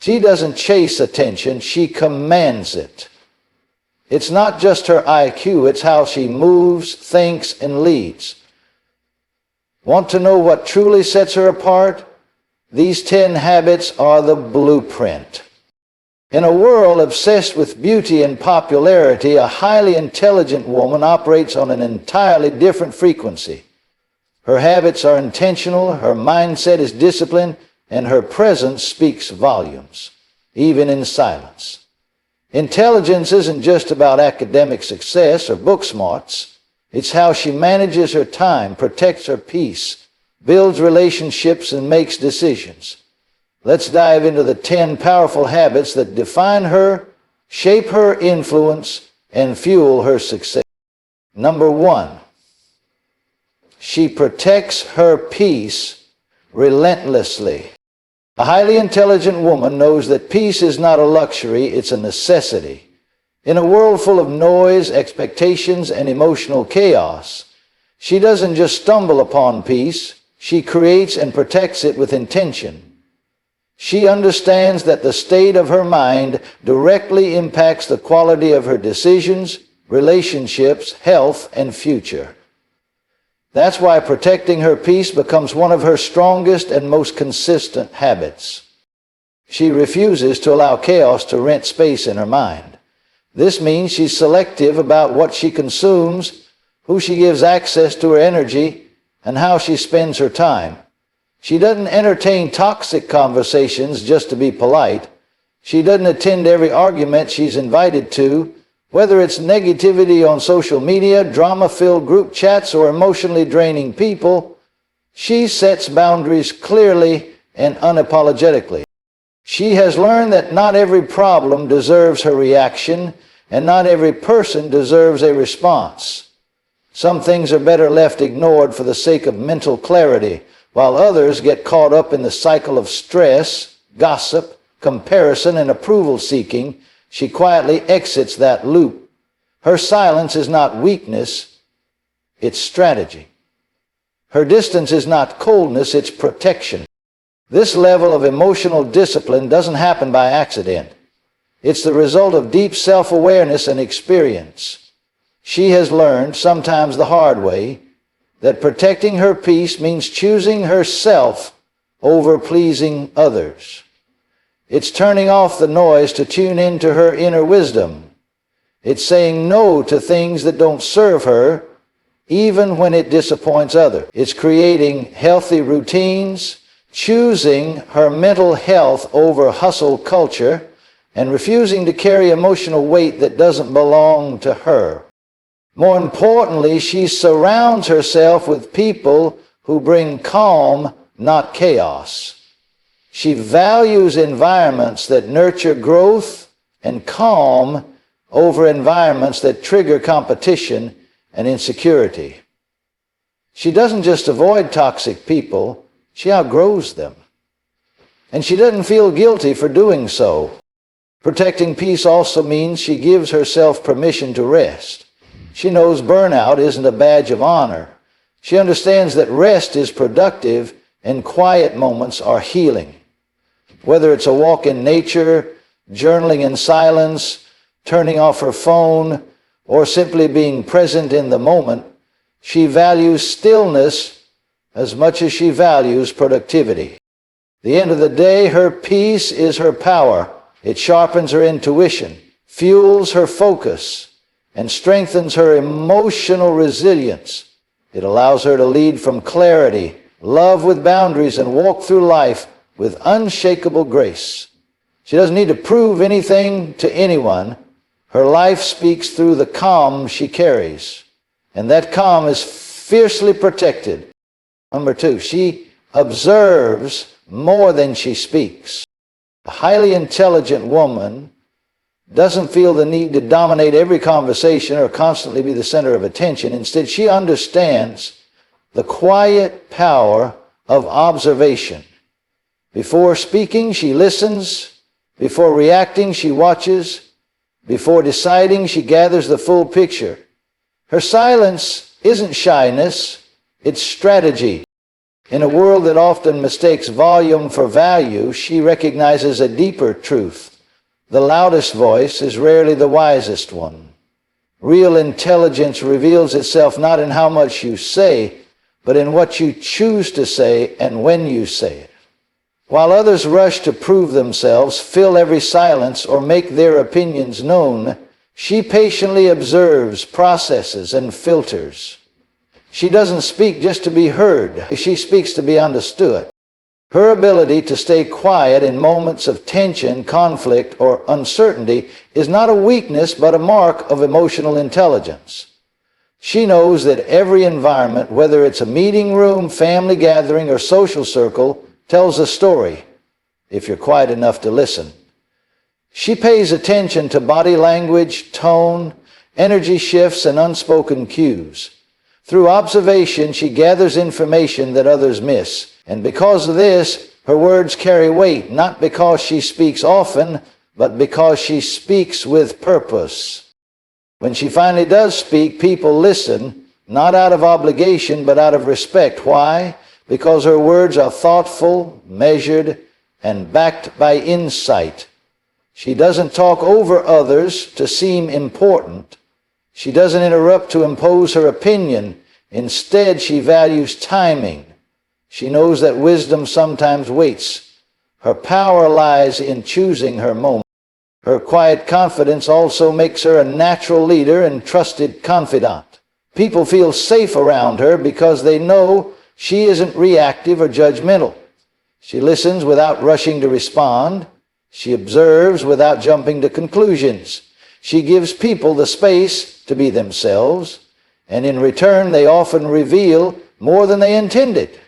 She doesn't chase attention, she commands it. It's not just her IQ, it's how she moves, thinks, and leads. Want to know what truly sets her apart? These 10 habits are the blueprint. In a world obsessed with beauty and popularity, a highly intelligent woman operates on an entirely different frequency. Her habits are intentional, her mindset is disciplined, and her presence speaks volumes, even in silence. Intelligence isn't just about academic success or book smarts. It's how she manages her time, protects her peace, builds relationships, and makes decisions. Let's dive into the 10 powerful habits that define her, shape her influence, and fuel her success. Number 1, she protects her peace relentlessly. A highly intelligent woman knows that peace is not a luxury, it's a necessity. In a world full of noise, expectations, and emotional chaos, she doesn't just stumble upon peace, she creates and protects it with intention. She understands that the state of her mind directly impacts the quality of her decisions, relationships, health, and future. That's why protecting her peace becomes one of her strongest and most consistent habits. She refuses to allow chaos to rent space in her mind. This means she's selective about what she consumes, who she gives access to her energy, and how she spends her time. She doesn't entertain toxic conversations just to be polite. She doesn't attend every argument she's invited to, whether it's negativity on social media, drama-filled group chats, or emotionally draining people. She sets boundaries clearly and unapologetically. She has learned that not every problem deserves her reaction, and not every person deserves a response. Some things are better left ignored for the sake of mental clarity, while others get caught up in the cycle of stress, gossip, comparison, and approval-seeking. She quietly exits that loop. Her silence is not weakness, it's strategy. Her distance is not coldness, it's protection. This level of emotional discipline doesn't happen by accident. It's the result of deep self-awareness and experience. She has learned, sometimes the hard way, that protecting her peace means choosing herself over pleasing others. It's turning off the noise to tune into her inner wisdom. It's saying no to things that don't serve her, even when it disappoints others. It's creating healthy routines, choosing her mental health over hustle culture, and refusing to carry emotional weight that doesn't belong to her. More importantly, she surrounds herself with people who bring calm, not chaos. She values environments that nurture growth and calm over environments that trigger competition and insecurity. She doesn't just avoid toxic people, she outgrows them. And she doesn't feel guilty for doing so. Protecting peace also means she gives herself permission to rest. She knows burnout isn't a badge of honor. She understands that rest is productive and quiet moments are healing. Whether it's a walk in nature, journaling in silence, turning off her phone, or simply being present in the moment, she values stillness as much as she values productivity. At the end of the day, her peace is her power. It sharpens her intuition, fuels her focus, and strengthens her emotional resilience. It allows her to lead from clarity, love with boundaries, and walk through life with unshakable grace. She doesn't need to prove anything to anyone. Her life speaks through the calm she carries, and that calm is fiercely protected. Number 2, she observes more than she speaks. A highly intelligent woman doesn't feel the need to dominate every conversation or constantly be the center of attention. Instead, she understands the quiet power of observation. Before speaking, she listens. Before reacting, she watches. Before deciding, she gathers the full picture. Her silence isn't shyness, it's strategy. In a world that often mistakes volume for value, she recognizes a deeper truth. The loudest voice is rarely the wisest one. Real intelligence reveals itself not in how much you say, but in what you choose to say and when you say it. While others rush to prove themselves, fill every silence, or make their opinions known, she patiently observes, processes, and filters. She doesn't speak just to be heard. She speaks to be understood. Her ability to stay quiet in moments of tension, conflict, or uncertainty is not a weakness, but a mark of emotional intelligence. She knows that every environment, whether it's a meeting room, family gathering, or social circle, tells a story, if you're quiet enough to listen. She pays attention to body language, tone, energy shifts, and unspoken cues. Through observation, she gathers information that others miss. And because of this, her words carry weight, not because she speaks often, but because she speaks with purpose. When she finally does speak, people listen, not out of obligation, but out of respect. Why? Because her words are thoughtful, measured, and backed by insight. She doesn't talk over others to seem important. She doesn't interrupt to impose her opinion. Instead, she values timing. She knows that wisdom sometimes waits. Her power lies in choosing her moment. Her quiet confidence also makes her a natural leader and trusted confidant. People feel safe around her because they know she isn't reactive or judgmental. She listens without rushing to respond. She observes without jumping to conclusions. She gives people the space to be themselves, and in return they often reveal more than they intended.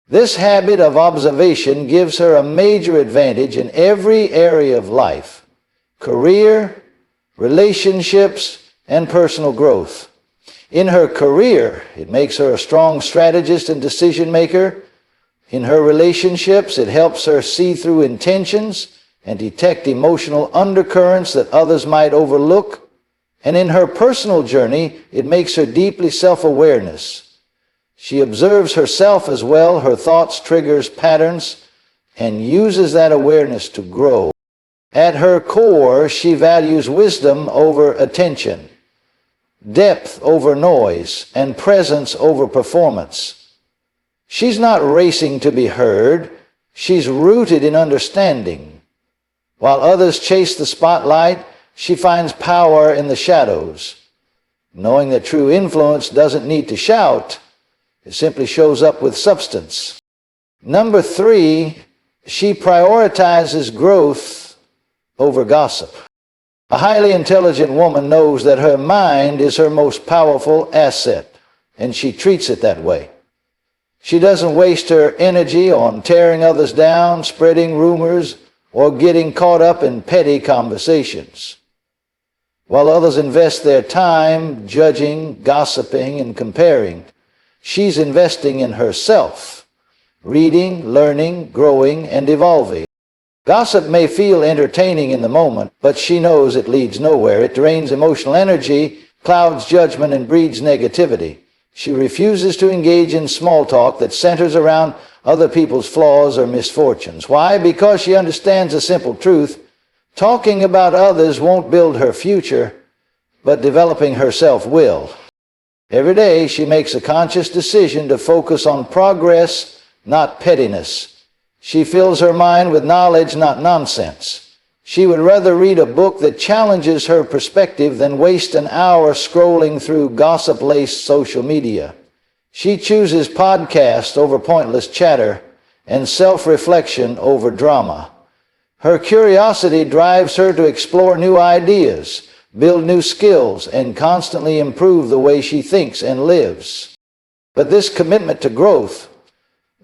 This habit of observation gives her a major advantage in every area of life: career, relationships, and personal growth. In her career, it makes her a strong strategist and decision maker. In her relationships, it helps her see through intentions and detect emotional undercurrents that others might overlook. And in her personal journey, it makes her deeply self-awareness. She observes herself as well, her thoughts, triggers, patterns, and uses that awareness to grow. At her core, she values wisdom over attention, depth over noise, and presence over performance. She's not racing to be heard. She's rooted in understanding. While others chase the spotlight, she finds power in the shadows, knowing that true influence doesn't need to shout. It simply shows up with substance. Number 3, she prioritizes growth over gossip. A highly intelligent woman knows that her mind is her most powerful asset, and she treats it that way. She doesn't waste her energy on tearing others down, spreading rumors, or getting caught up in petty conversations. While others invest their time judging, gossiping, and comparing, she's investing in herself, reading, learning, growing, and evolving. Gossip may feel entertaining in the moment, but she knows it leads nowhere. It drains emotional energy, clouds judgment, and breeds negativity. She refuses to engage in small talk that centers around other people's flaws or misfortunes. Why? Because she understands a simple truth. Talking about others won't build her future, but developing herself will. Every day she makes a conscious decision to focus on progress, not pettiness. She fills her mind with knowledge, not nonsense. She would rather read a book that challenges her perspective than waste an hour scrolling through gossip-laced social media. She chooses podcasts over pointless chatter and self-reflection over drama. Her curiosity drives her to explore new ideas, build new skills, and constantly improve the way she thinks and lives. But this commitment to growth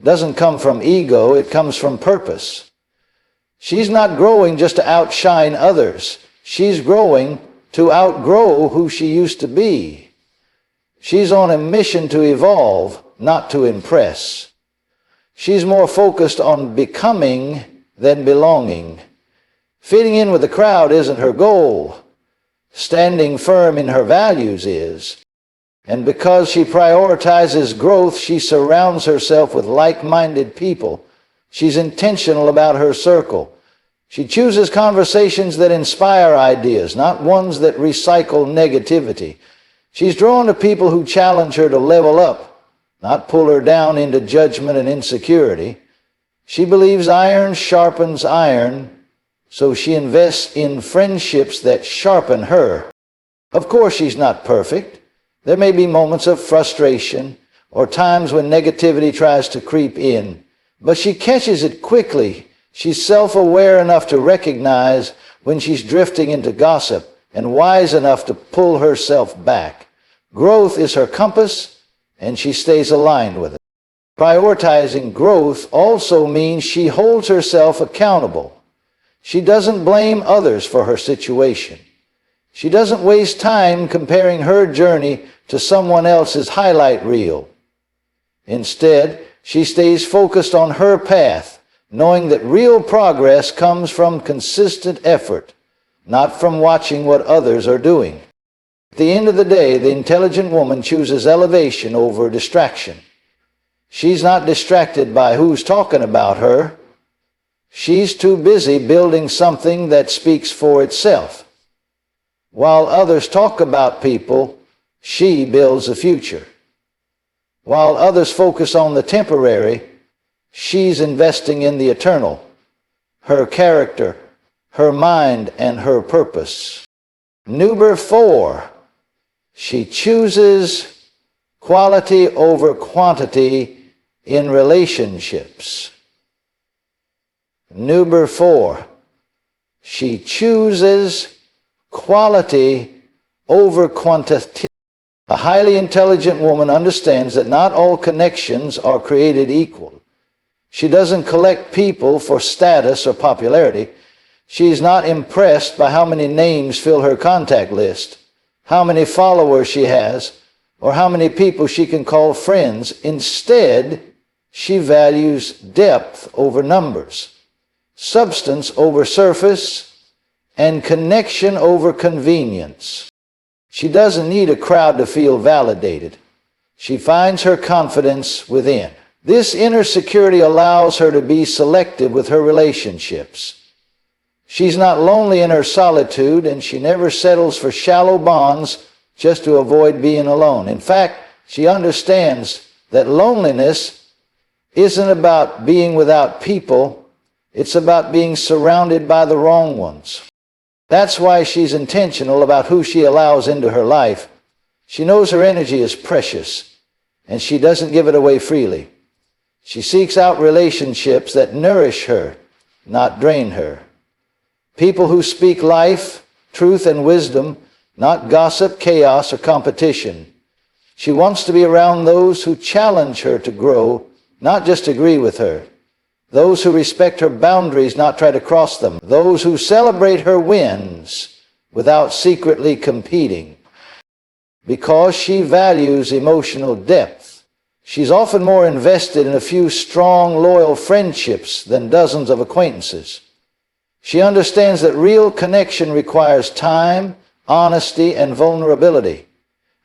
doesn't come from ego, it comes from purpose. She's not growing just to outshine others. She's growing to outgrow who she used to be. She's on a mission to evolve, not to impress. She's more focused on becoming than belonging. Fitting in with the crowd isn't her goal. Standing firm in her values is. And because she prioritizes growth, she surrounds herself with like-minded people. She's intentional about her circle. She chooses conversations that inspire ideas, not ones that recycle negativity. She's drawn to people who challenge her to level up, not pull her down into judgment and insecurity. She believes iron sharpens iron, so she invests in friendships that sharpen her. Of course, she's not perfect. There may be moments of frustration or times when negativity tries to creep in, but she catches it quickly. She's self-aware enough to recognize when she's drifting into gossip and wise enough to pull herself back. Growth is her compass, and she stays aligned with it. Prioritizing growth also means she holds herself accountable. She doesn't blame others for her situation. She doesn't waste time comparing her journey to someone else's highlight reel. Instead, she stays focused on her path, knowing that real progress comes from consistent effort, not from watching what others are doing. At the end of the day, the intelligent woman chooses elevation over distraction. She's not distracted by who's talking about her. She's too busy building something that speaks for itself. While others talk about people, she builds a future. While others focus on the temporary, she's investing in the eternal, her character, her mind, and her purpose. Number 4, she chooses quality over quantity in relationships. Number 4, she chooses quality over quantity. A highly intelligent woman understands that not all connections are created equal. She doesn't collect people for status or popularity. She's not impressed by how many names fill her contact list, how many followers she has, or how many people she can call friends. Instead, she values depth over numbers, substance over surface, and connection over convenience. She doesn't need a crowd to feel validated. She finds her confidence within. This inner security allows her to be selective with her relationships. She's not lonely in her solitude, and she never settles for shallow bonds just to avoid being alone. In fact, she understands that loneliness isn't about being without people. It's about being surrounded by the wrong ones. That's why she's intentional about who she allows into her life. She knows her energy is precious, and she doesn't give it away freely. She seeks out relationships that nourish her, not drain her. People who speak life, truth, and wisdom, not gossip, chaos, or competition. She wants to be around those who challenge her to grow, not just agree with her. Those who respect her boundaries, not try to cross them. Those who celebrate her wins without secretly competing. Because she values emotional depth, she's often more invested in a few strong, loyal friendships than dozens of acquaintances. She understands that real connection requires time, honesty, and vulnerability.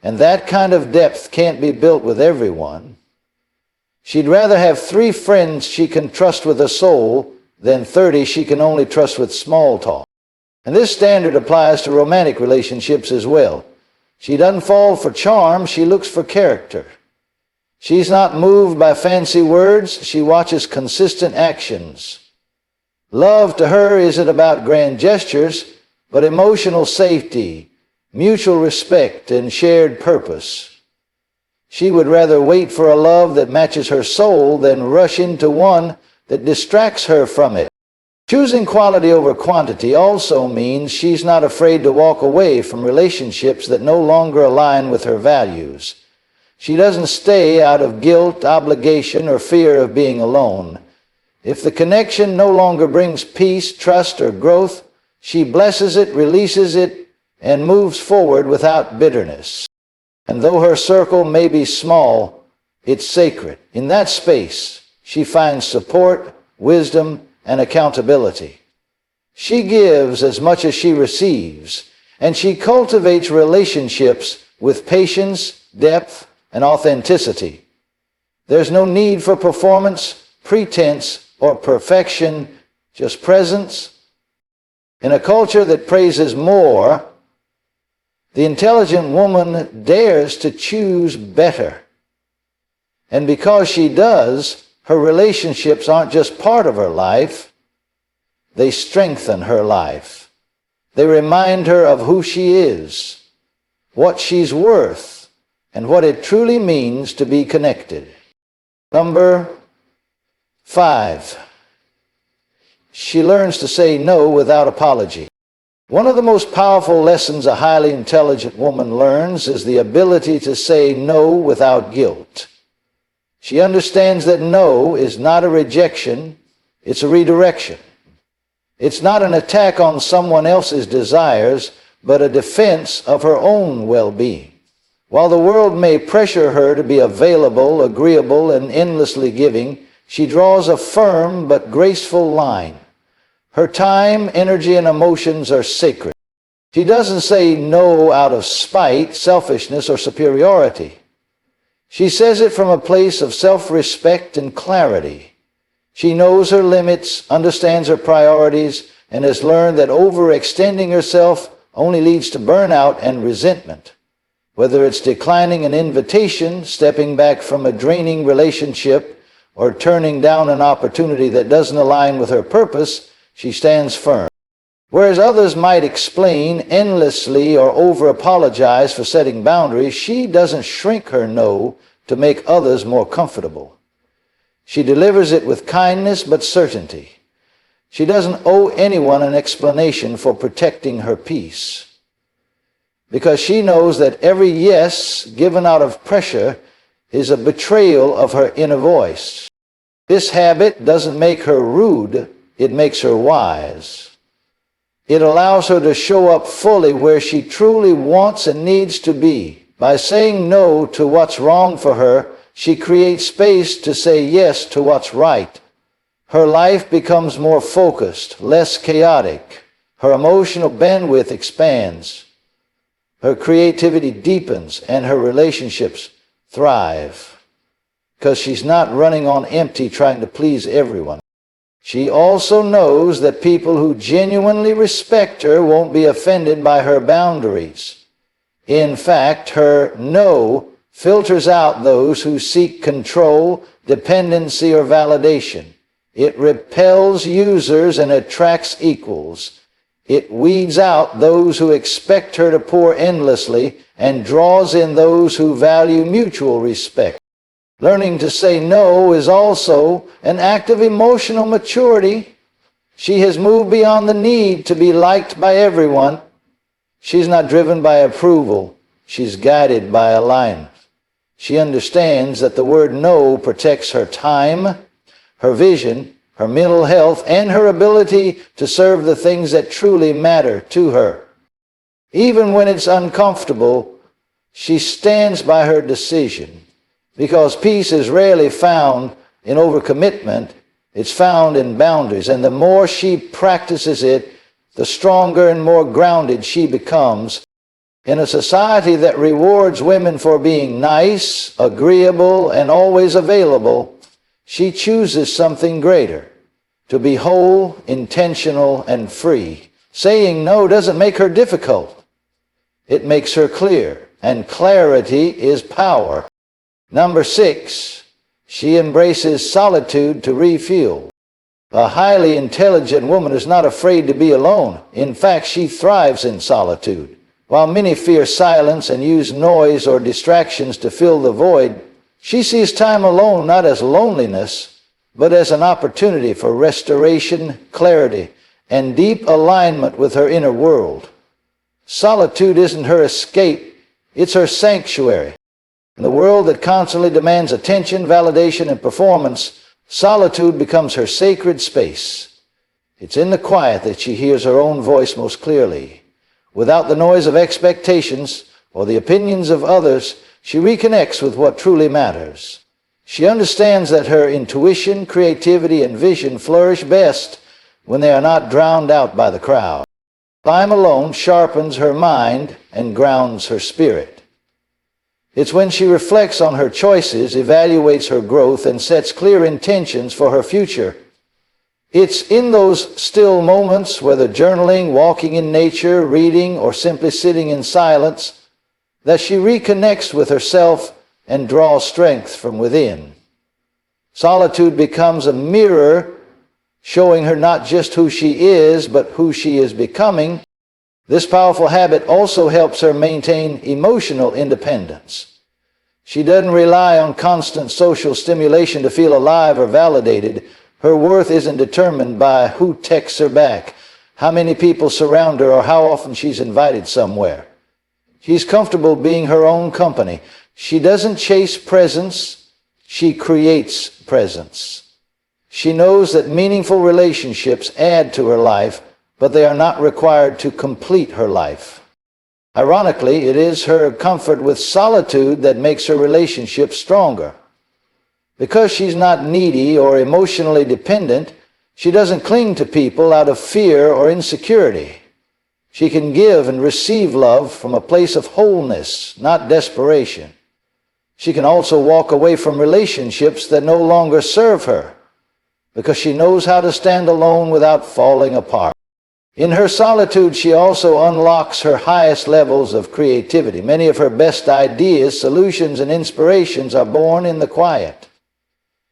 And that kind of depth can't be built with everyone. She'd rather have 3 friends she can trust with her soul than 30 she can only trust with small talk. And this standard applies to romantic relationships as well. She doesn't fall for charm, she looks for character. She's not moved by fancy words, she watches consistent actions. Love to her isn't about grand gestures, but emotional safety, mutual respect, and shared purpose. She would rather wait for a love that matches her soul than rush into one that distracts her from it. Choosing quality over quantity also means she's not afraid to walk away from relationships that no longer align with her values. She doesn't stay out of guilt, obligation, or fear of being alone. If the connection no longer brings peace, trust, or growth, she blesses it, releases it, and moves forward without bitterness. And though her circle may be small, it's sacred. In that space, she finds support, wisdom, and accountability. She gives as much as she receives, and she cultivates relationships with patience, depth, and authenticity. There's no need for performance, pretense, or perfection, just presence. In a culture that praises more, the intelligent woman dares to choose better. And because she does, her relationships aren't just part of her life, they strengthen her life. They remind her of who she is, what she's worth, and what it truly means to be connected. Number 5. She learns to say no without apology. One of the most powerful lessons a highly intelligent woman learns is the ability to say no without guilt. She understands that no is not a rejection, it's a redirection. It's not an attack on someone else's desires, but a defense of her own well-being. While the world may pressure her to be available, agreeable, and endlessly giving, she draws a firm but graceful line. Her time, energy, and emotions are sacred. She doesn't say no out of spite, selfishness, or superiority. She says it from a place of self-respect and clarity. She knows her limits, understands her priorities, and has learned that overextending herself only leads to burnout and resentment. Whether it's declining an invitation, stepping back from a draining relationship, or turning down an opportunity that doesn't align with her purpose, she stands firm. Whereas others might explain endlessly or over-apologize for setting boundaries, she doesn't shrink her no to make others more comfortable. She delivers it with kindness but certainty. She doesn't owe anyone an explanation for protecting her peace, because she knows that every yes given out of pressure is a betrayal of her inner voice. This habit doesn't make her rude, it makes her wise. It allows her to show up fully where she truly wants and needs to be. By saying no to what's wrong for her, she creates space to say yes to what's right. Her life becomes more focused, less chaotic. Her emotional bandwidth expands. Her creativity deepens, and her relationships thrive. Because she's not running on empty trying to please everyone. She also knows that people who genuinely respect her won't be offended by her boundaries. In fact, her no filters out those who seek control, dependency, or validation. It repels users and attracts equals. It weeds out those who expect her to pour endlessly and draws in those who value mutual respect. Learning to say no is also an act of emotional maturity. She has moved beyond the need to be liked by everyone. She's not driven by approval. She's guided by alignment. She understands that the word no protects her time, her vision, her mental health, and her ability to serve the things that truly matter to her. Even when it's uncomfortable, she stands by her decision. Because peace is rarely found in overcommitment, it's found in boundaries. And the more she practices it, the stronger and more grounded she becomes. In a society that rewards women for being nice, agreeable, and always available, she chooses something greater, to be whole, intentional, and free. Saying no doesn't make her difficult. It makes her clear, and clarity is power. Number 6, she embraces solitude to refuel. A highly intelligent woman is not afraid to be alone. In fact, she thrives in solitude. While many fear silence and use noise or distractions to fill the void, she sees time alone not as loneliness, but as an opportunity for restoration, clarity, and deep alignment with her inner world. Solitude isn't her escape, it's her sanctuary. In the world that constantly demands attention, validation, and performance, solitude becomes her sacred space. It's in the quiet that she hears her own voice most clearly. Without the noise of expectations or the opinions of others, she reconnects with what truly matters. She understands that her intuition, creativity, and vision flourish best when they are not drowned out by the crowd. Time alone sharpens her mind and grounds her spirit. It's when she reflects on her choices, evaluates her growth, and sets clear intentions for her future. It's in those still moments, whether journaling, walking in nature, reading, or simply sitting in silence, that she reconnects with herself and draws strength from within. Solitude becomes a mirror showing her not just who she is, but who she is becoming. This powerful habit also helps her maintain emotional independence. She doesn't rely on constant social stimulation to feel alive or validated. Her worth isn't determined by who texts her back, how many people surround her, or how often she's invited somewhere. She's comfortable being her own company. She doesn't chase presence, she creates presence. She knows that meaningful relationships add to her life, but they are not required to complete her life. Ironically, it is her comfort with solitude that makes her relationships stronger. Because she's not needy or emotionally dependent, she doesn't cling to people out of fear or insecurity. She can give and receive love from a place of wholeness, not desperation. She can also walk away from relationships that no longer serve her, because she knows how to stand alone without falling apart. In her solitude, she also unlocks her highest levels of creativity. Many of her best ideas, solutions, and inspirations are born in the quiet.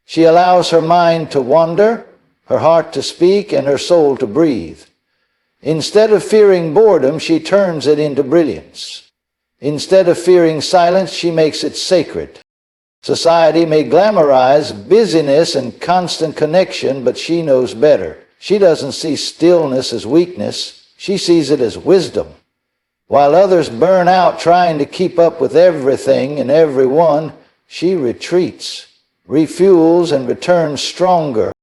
She allows her mind to wander, her heart to speak, and her soul to breathe. Instead of fearing boredom, she turns it into brilliance. Instead of fearing silence, she makes it sacred. Society may glamorize busyness and constant connection, but she knows better. She doesn't see stillness as weakness. She sees it as wisdom. While others burn out trying to keep up with everything and everyone, she retreats, refuels, and returns stronger.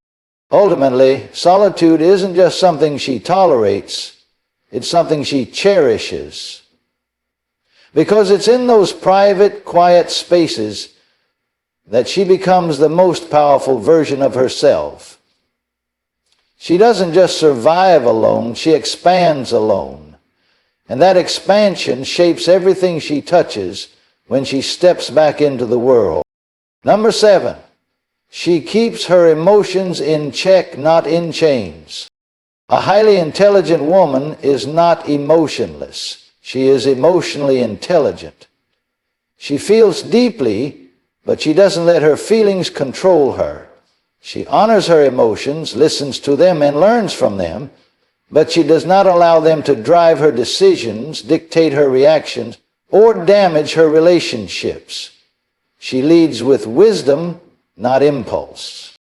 Ultimately, solitude isn't just something she tolerates, it's something she cherishes. Because it's in those private, quiet spaces that she becomes the most powerful version of herself. She doesn't just survive alone, she expands alone. And that expansion shapes everything she touches when she steps back into the world. Number 7, she keeps her emotions in check, not in chains. A highly intelligent woman is not emotionless. She is emotionally intelligent. She feels deeply, but she doesn't let her feelings control her. She honors her emotions, listens to them, and learns from them, but she does not allow them to drive her decisions, dictate her reactions, or damage her relationships. She leads with wisdom, not impulse.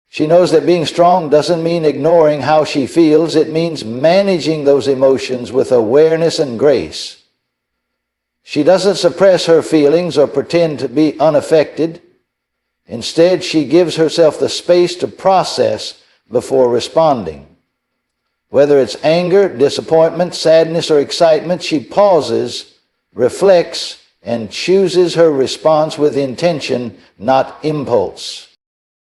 She knows that being strong doesn't mean ignoring how she feels. It means managing those emotions with awareness and grace. She doesn't suppress her feelings or pretend to be unaffected. Instead, she gives herself the space to process before responding. Whether it's anger, disappointment, sadness, or excitement, she pauses, reflects, and chooses her response with intention, not impulse.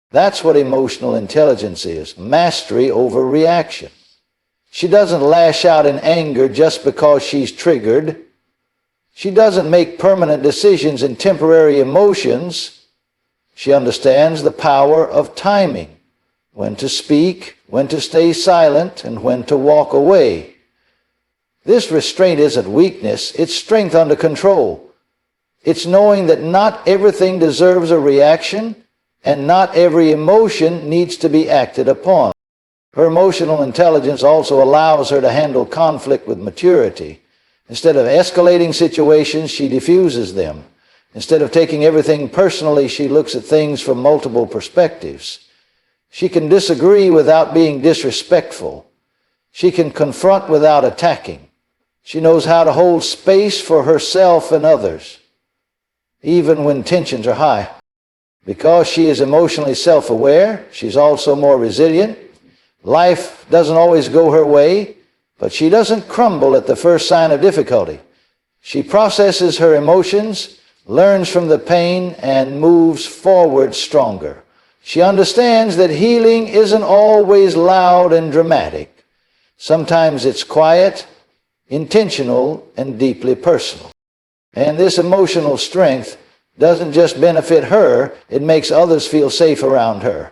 That's what emotional intelligence is, mastery over reaction. She doesn't lash out in anger just because she's triggered. She doesn't make permanent decisions in temporary emotions. She understands the power of timing, when to speak, when to stay silent, and when to walk away. This restraint isn't weakness, it's strength under control. It's knowing that not everything deserves a reaction, and not every emotion needs to be acted upon. Her emotional intelligence also allows her to handle conflict with maturity. Instead of escalating situations, she diffuses them. Instead of taking everything personally, she looks at things from multiple perspectives. She can disagree without being disrespectful. She can confront without attacking. She knows how to hold space for herself and others, even when tensions are high. Because she is emotionally self-aware, she's also more resilient. Life doesn't always go her way, but she doesn't crumble at the first sign of difficulty. She processes her emotions, learns from the pain, and moves forward stronger. She understands that healing isn't always loud and dramatic. Sometimes it's quiet, intentional, and deeply personal. And this emotional strength doesn't just benefit her, it makes others feel safe around her.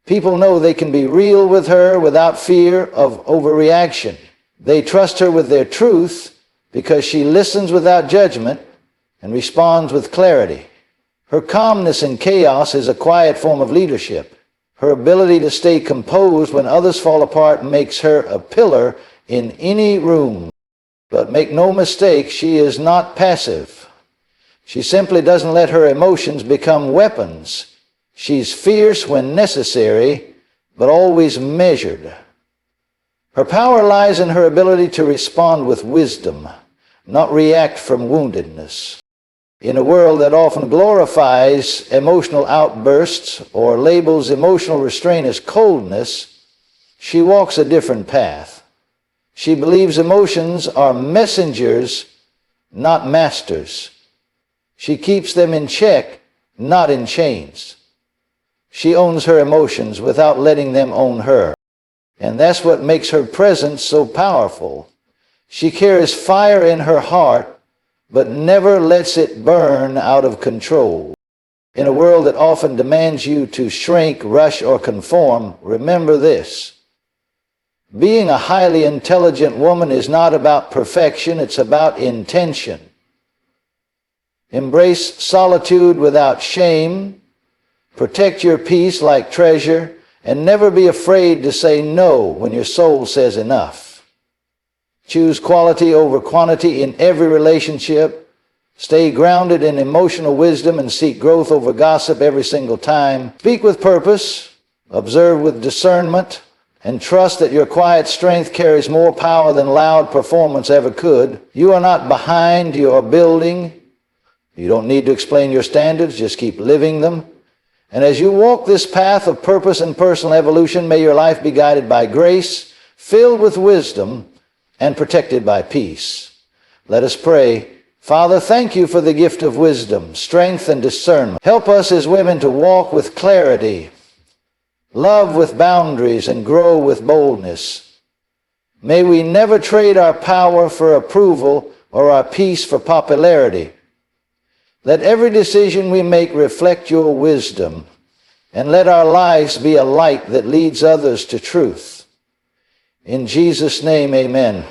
People know they can be real with her without fear of overreaction. They trust her with their truth because she listens without judgment and responds with clarity. Her calmness in chaos is a quiet form of leadership. Her ability to stay composed when others fall apart makes her a pillar in any room. But make no mistake, she is not passive. She simply doesn't let her emotions become weapons. She's fierce when necessary, but always measured. Her power lies in her ability to respond with wisdom, not react from woundedness. In a world that often glorifies emotional outbursts or labels emotional restraint as coldness, she walks a different path. She believes emotions are messengers, not masters. She keeps them in check, not in chains. She owns her emotions without letting them own her. And that's what makes her presence so powerful. She carries fire in her heart, but never lets it burn out of control. In a world that often demands you to shrink, rush, or conform, remember this. Being a highly intelligent woman is not about perfection, it's about intention. Embrace solitude without shame. Protect your peace like treasure, and never be afraid to say no when your soul says enough. Choose quality over quantity in every relationship. Stay grounded in emotional wisdom and seek growth over gossip every single time. Speak with purpose, observe with discernment, and trust that your quiet strength carries more power than loud performance ever could. You are not behind, you are building. You don't need to explain your standards, just keep living them. And as you walk this path of purpose and personal evolution, may your life be guided by grace, filled with wisdom, and protected by peace. Let us pray. Father, thank you for the gift of wisdom, strength, and discernment. Help us as women to walk with clarity, love with boundaries, and grow with boldness. May we never trade our power for approval or our peace for popularity. Let every decision we make reflect your wisdom, and let our lives be a light that leads others to truth. In Jesus' name, amen.